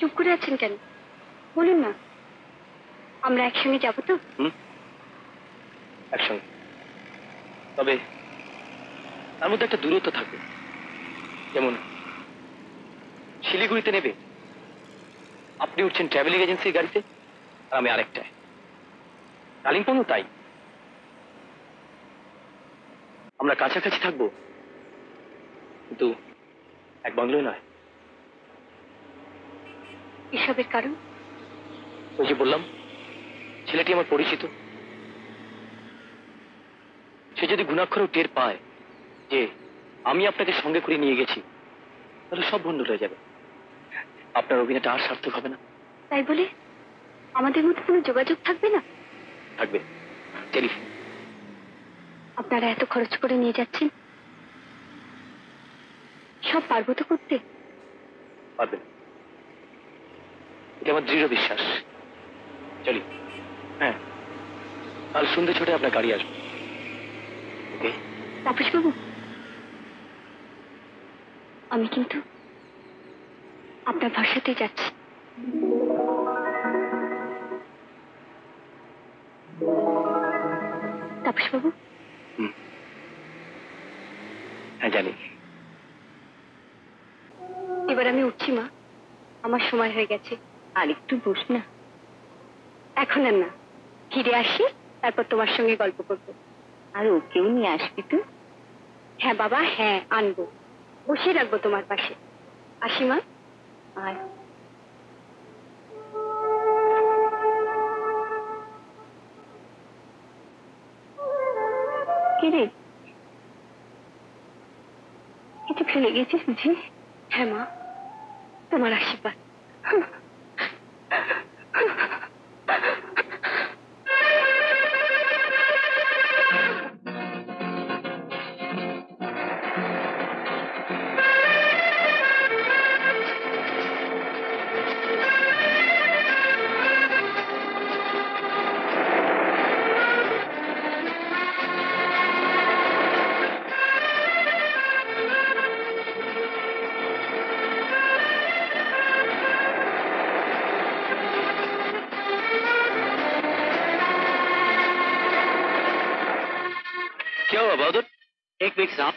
চুপ করে আছেন কেন? বলুন না, আমরা একসঙ্গে যাবো তো? একসঙ্গে, তবে তার মধ্যে একটা দূরত্ব থাকবে। যেমন শিলিগুড়িতে নেবে, আপনি উঠছেন ট্রাভেলিং এজেন্সির গাড়িতে, আর আমি আরেকটায়। কালিম্পংও তাই। আমরা কাছাকাছি থাকবো, কিন্তু এক বাংলোয় নয়। এসবের কারণ? ওই যে বললাম, ছেলেটি আমার পরিচিত। সে যদি ঘুণাক্ষরেও টের পায় যে আমি আপনাকে সঙ্গে করে নিয়ে গেছি, তাহলে সব বন্ধ হয়ে যাবে। আপনার অভিনয়টা আর সার্থক হবে না। তাই বলে আমাদের মধ্যে কোনো যোগাযোগ থাকবে না? থাকবে, টেলিফোন। আপনারা এত খরচ করে নিয়ে যাচ্ছেন, সব পারবো তো করতে? পারবেন, এটা আমার দৃঢ় বিশ্বাস। চলি। হ্যাঁ, কাল সন্ধ্যে ছুটে আপনার গাড়ি আসবে। ওকে? তাপসবাবু, আমি কিন্তু আপনার ভরসাতেই যাচ্ছি। তাপসবাবু। হ্যাঁ জানি। এবার আমি উঠছি মা, আমার সময় হয়ে গেছে। আর একটু বস না। এখন আর না, ফিরে আসি, তারপর তোমার সঙ্গে গল্প করবো। আর ওকেও নিয়ে আসবি তো? হ্যাঁ বাবা, হ্যাঁ আনবো, বসে রাখবো তোমার পাশে। আসি মা। আর কে রে, কিছু ফেলে গেছিস বুঝি? হ্যাঁ মা, তোমার আশীর্বাদ। क्या हुआ बहादुर? एक मिनट साहब।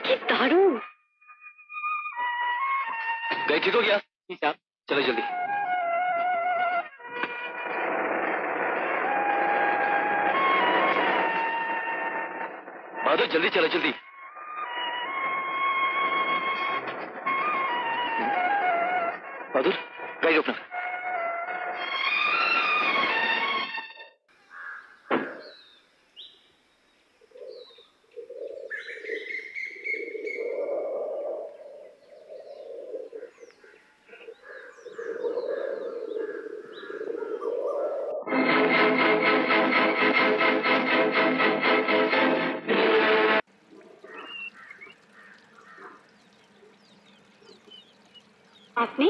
কি দারুণ! गाड़ी ठीक हो गया? जी साहब। चलो जल्दी। बहादुर जल्दी चलो, जल्दी। बहादुर, गाड़ी रोकना। আপনি?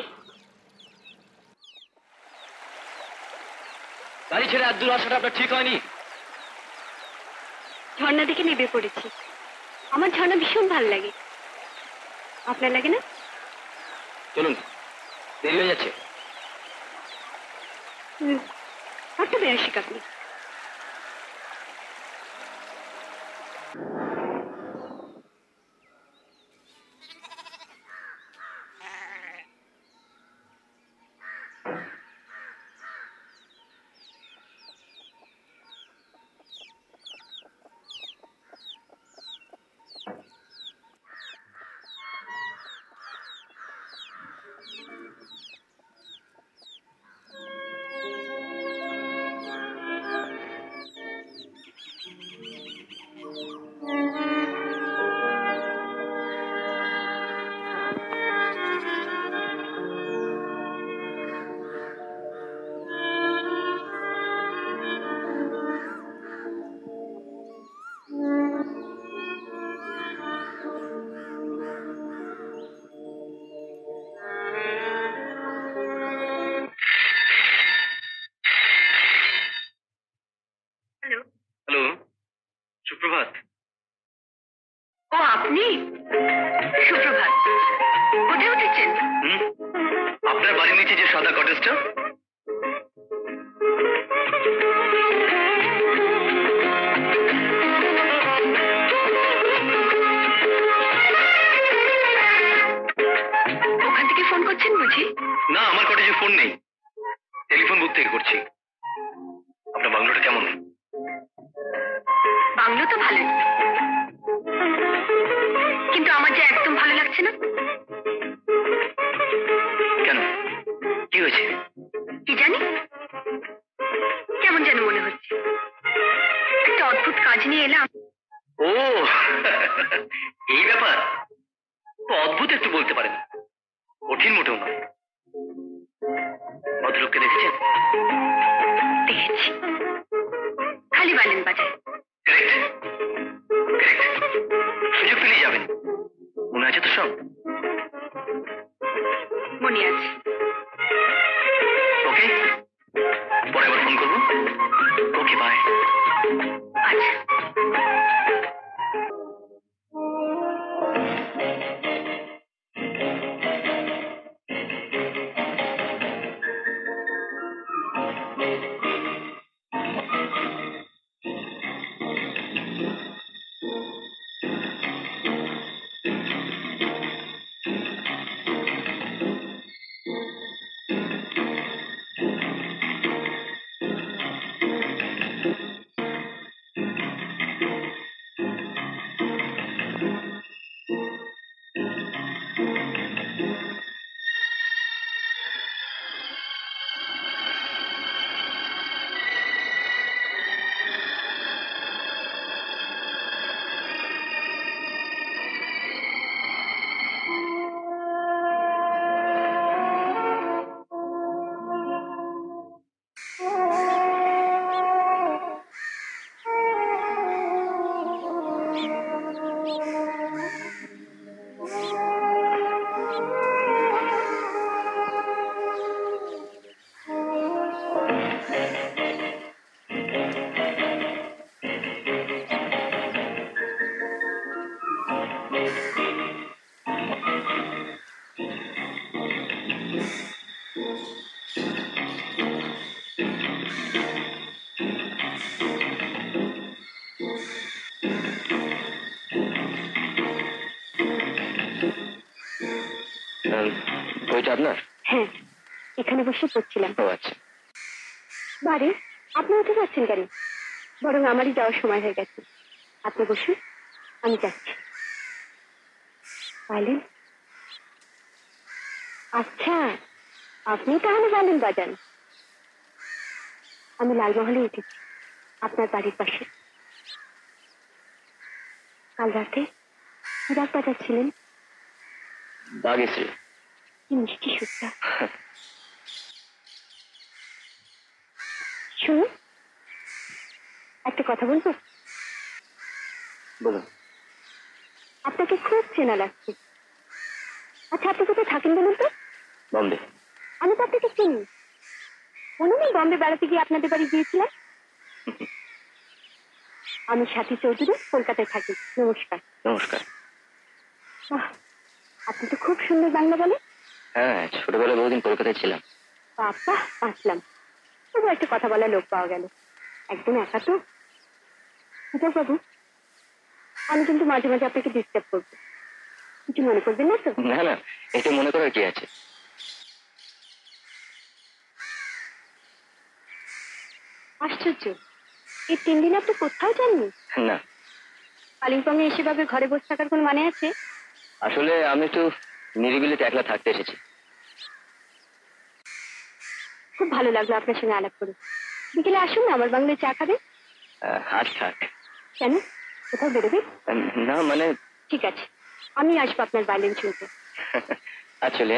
গাড়ি ছেড়ে এত দূর আসাটা আপনার ঠিক হয়নি। ঝর্ণা দেখে নেমে পড়েছি। আমার ঝর্ণা ভীষণ ভালো লাগে, আপনার লাগে না? চলুন, দেরি হয়ে যাচ্ছে। বড্ড বেয়াসিক আপনি। সুপ্রভাত। ও আপনি? সুপ্রভাত। কোথায় উঠেছেন? আপনার বাড়ির নিচে যে সাদা কটেজটা। ওখান থেকে ফোন করছেন বুঝি? না, আমার কটেজে ফোন নেই, টেলিফোন বুথ থেকে করছি। আপনার বাংলোটা কেমন? বাংলো তো ভালোই, কিন্তু আমার যে একদম ভালো লাগছে না। কেন, কি হয়েছে? কি জানি, কেমন যেন মনে হচ্ছে। একটা অদ্ভুত কাজ নিয়ে এলাম। ও এই ব্যাপার তো অদ্ভুত একটু বলতে পারেন, কঠিন মোটেও নয়। ভদ্রলোককে দেখেছেন? দেখেছি, খালি বালেন বাজায়। কারেক্ট, সুযোগ পেলেই যাবেন। মনে আছে তো সব? মনে আছে। ওকে, পরে আবার ফোন করবো। ওকে, বাই। আচ্ছা। বইটা আপনার? হ্যাঁ, এখানে বসে পড়ছিলাম। ও আচ্ছা। বারে, আপনি উঠে যাচ্ছেন কেন? বরং আমারই যাওয়ার সময় হয়ে গেছে। আপনি বসুন, আমি যাচ্ছি। পাইলেন? আচ্ছা, আপনি তাহলে বালেন বাজান। আমি লালমহলে উঠেছি, আপনার বাড়ির পাশে। কাল রাতে রাত বাজাচ্ছিলেন। দাগেছে। কি মিষ্টি সুরটা। শুনুন, একটা কথা বলবো? বলুন। আপনাকে খুব চেনা লাগছে। আচ্ছা, আপনি কোথায় থাকেন বলুন তো? বম্বে। আমি তো আপনাকে চিনি। মনে নেই বম্বে বেড়াতে গিয়ে আপনাদের বাড়ি গিয়েছিলাম? আমি সাথী চৌধুরী, কলকাতায় থাকি। নমস্কার। নমস্কার। বাহ, আপনি তো খুব সুন্দর বাংলা বলেন। হ্যাঁ, ছোটবেলায় বহুদিন কলকাতায় ছিলাম। বাবা, বাঁচলাম। তবু একটা কথা বলার লোক পাওয়া গেল। একদম একা তো। সুজাক বাবু, আমি কিন্তু মাঝে মাঝে আপনাকে ডিস্টার্ব করবো, কিছু মনে করবেন না তো? না না, এতে মনে করার কি আছে? আশ্চর্য, এই 3 দিন আপনি কোথাও যাননি? না, কালিম্পং এ এসে ভাবে ঘরে বসে থাকার কোনো মানে আছে? আসলে আমি একটু নিরিবিলিতে একলা থাকতে এসেছি। খুব ভালো লাগলো আপনার সঙ্গে আলাপ করে। বিকেলে আসুন না, আমার বাংলায় চা খাবে। আজ থাক। কেন, কোথাও বেরোবে? না মানে। ঠিক আছে, আমি আসবো আপনার বাইলেন শুনতে। আসলে